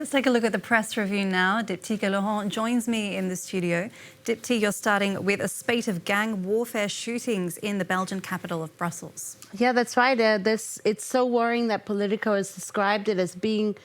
Let's take a look at the press review now. Diptyque Laurent joins me in the studio. Diptyque, you're starting with a spate of gang warfare shootings in the Belgian capital of Brussels. Yeah, that's right. It's so worrying that Politico has described it as being,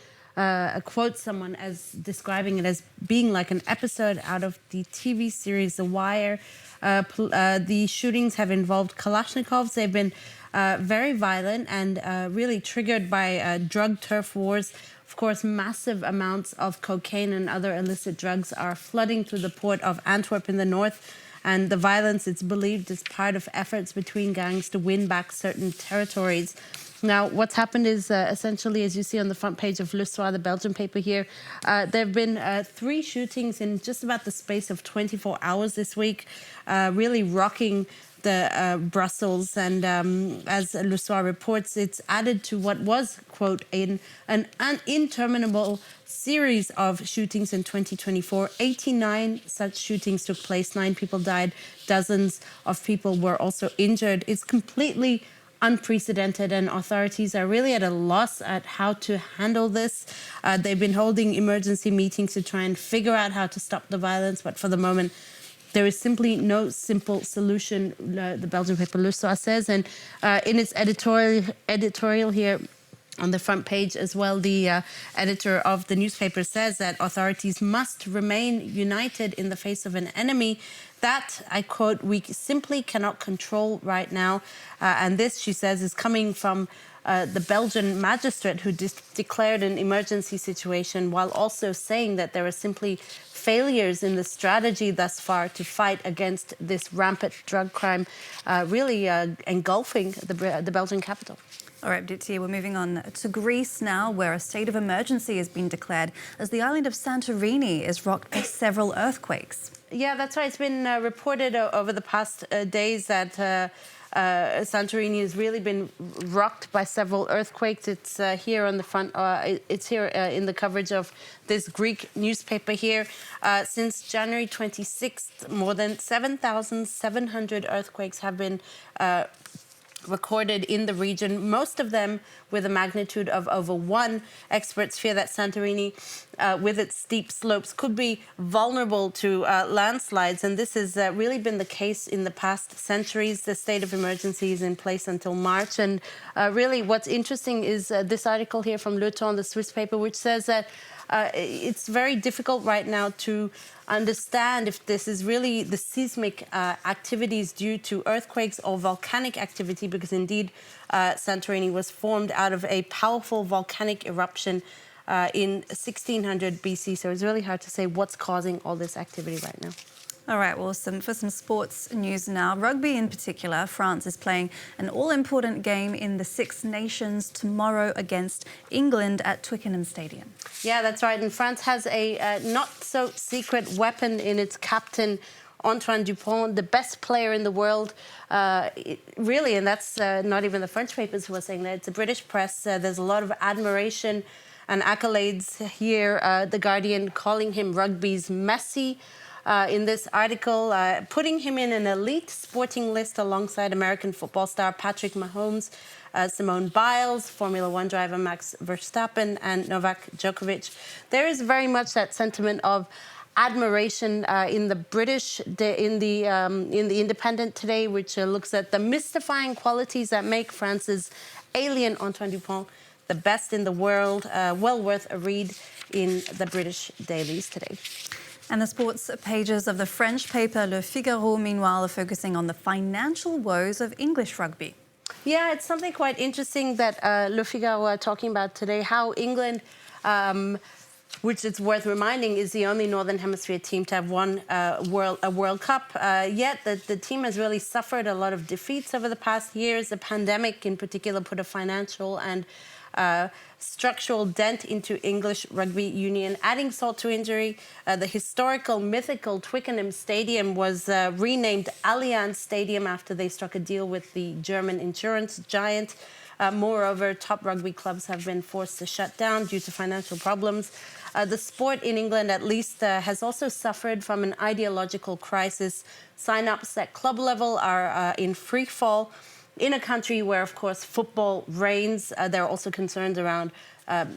quote someone as describing it as being like an episode out of the TV series The Wire. The shootings have involved Kalashnikovs. They've been very violent and really triggered by drug turf wars. Of course, massive amounts of cocaine and other illicit drugs are flooding through the port of Antwerp in the north. And the violence, it's believed, is part of efforts between gangs to win back certain territories. Now, what's happened is essentially, as you see on the front page of Le Soir, the Belgian paper here, there have been 3 shootings in just about the space of 24 hours this week, really rocking the Brussels. And as Le Soir reports, it's added to what was, quote, an interminable series of shootings in 2024. 89 such shootings took place. 9 people died. Dozens of people were also injured. It's completely unprecedented, and authorities are really at a loss at how to handle this. They've been holding emergency meetings to try and figure out how to stop the violence, but for the moment, there is simply no simple solution, the Belgian paper Le Soir says. And in its editorial here on the front page as well, the editor of the newspaper says that authorities must remain united in the face of an enemy that, I quote, we simply cannot control right now. And this, she says, is coming from the Belgian magistrate who declared an emergency situation, while also saying that there are simply failures in the strategy thus far to fight against this rampant drug crime, really engulfing the Belgian capital. All right, Diptyque, we're moving on to Greece now, where a state of emergency has been declared as the island of Santorini is rocked by several earthquakes. Yeah, that's right. It's been reported over the past days that Santorini has really been rocked by several earthquakes. It's here on the front. It's here in the coverage of this Greek newspaper here. Since January 26th, more than 7,700 earthquakes have been recorded in the region, most of them with a magnitude of over 1. Experts fear that Santorini, with its steep slopes, could be vulnerable to landslides, and this has really been the case in the past centuries. The state of emergency is in place until March, and really what's interesting is this article here from Le Temps, the Swiss paper, which says that it's very difficult right now to understand if this is really the seismic activities due to earthquakes or volcanic activity, because indeed Santorini was formed out of a powerful volcanic eruption in 1600 BC. So it's really hard to say what's causing all this activity right now. All right, well, for some sports news now. Rugby in particular, France is playing an all-important game in the Six Nations tomorrow against England at Twickenham Stadium. Yeah, that's right. And France has a not-so-secret weapon in its captain, Antoine Dupont, the best player in the world, really, and that's not even the French papers who are saying that. It's the British press. There's a lot of admiration and accolades here. The Guardian calling him rugby's Messi. In this article, putting him in an elite sporting list alongside American football star Patrick Mahomes, Simone Biles, Formula One driver Max Verstappen, and Novak Djokovic. There is very much that sentiment of admiration in the British, in the Independent today, which looks at the mystifying qualities that make France's alien Antoine Dupont the best in the world. Well worth a read in the British dailies today. And the sports pages of the French paper Le Figaro, meanwhile, are focusing on the financial woes of English rugby. Yeah, it's something quite interesting that Le Figaro are talking about today, how England, which it's worth reminding, is the only Northern Hemisphere team to have won a World Cup. Yet the team has really suffered a lot of defeats over the past years. The pandemic, in particular, put a financial and structural dent into English rugby union, adding salt to injury. The historical, mythical Twickenham Stadium was renamed Allianz Stadium after they struck a deal with the German insurance giant. Moreover, top rugby clubs have been forced to shut down due to financial problems. The sport in England, at least, has also suffered from an ideological crisis. Sign-ups at club level are in free fall. in a country where, of course, football reigns. There are also concerns around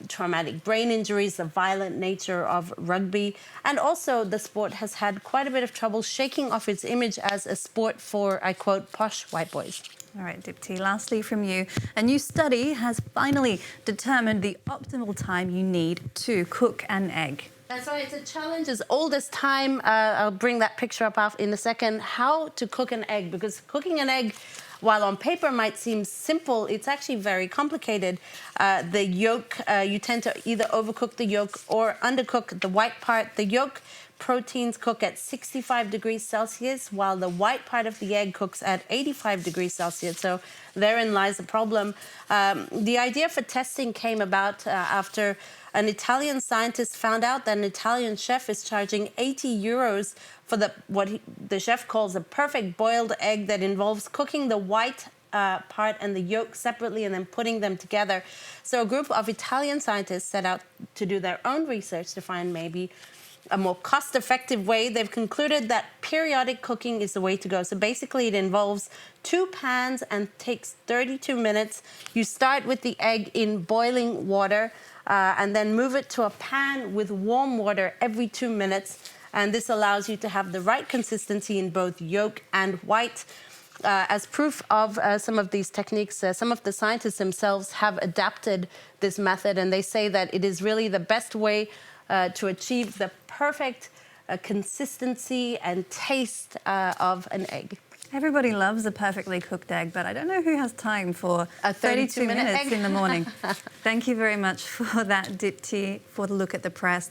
traumatic brain injuries, the violent nature of rugby, and also the sport has had quite a bit of trouble shaking off its image as a sport for, I quote, posh white boys. All right, Dipti, lastly from you, a new study has finally determined the optimal time you need to cook an egg. That's right, it's a challenge as old as time. I'll bring that picture up in a second. How to cook an egg, because cooking an egg, while on paper might seem simple, it's actually very complicated. The yolk, you tend to either overcook the yolk or undercook the white part. The yolk proteins cook at 65 degrees Celsius, while the white part of the egg cooks at 85 degrees Celsius. So therein lies the problem. The idea for testing came about after an Italian scientist found out that an Italian chef is charging 80 euros for what the chef calls a perfect boiled egg that involves cooking the white part and the yolk separately and then putting them together. So a group of Italian scientists set out to do their own research to find maybe a more cost-effective way. They've concluded that periodic cooking is the way to go. So basically it involves 2 pans and takes 32 minutes. You start with the egg in boiling water and then move it to a pan with warm water every 2 minutes. And this allows you to have the right consistency in both yolk and white. As proof of some of these techniques, some of the scientists themselves have adapted this method, and they say that it is really the best way to achieve the perfect consistency and taste of an egg. Everybody loves a perfectly cooked egg, but I don't know who has time for a 32 minutes egg in the morning. Thank you very much for that, Dipti, for the look at the press.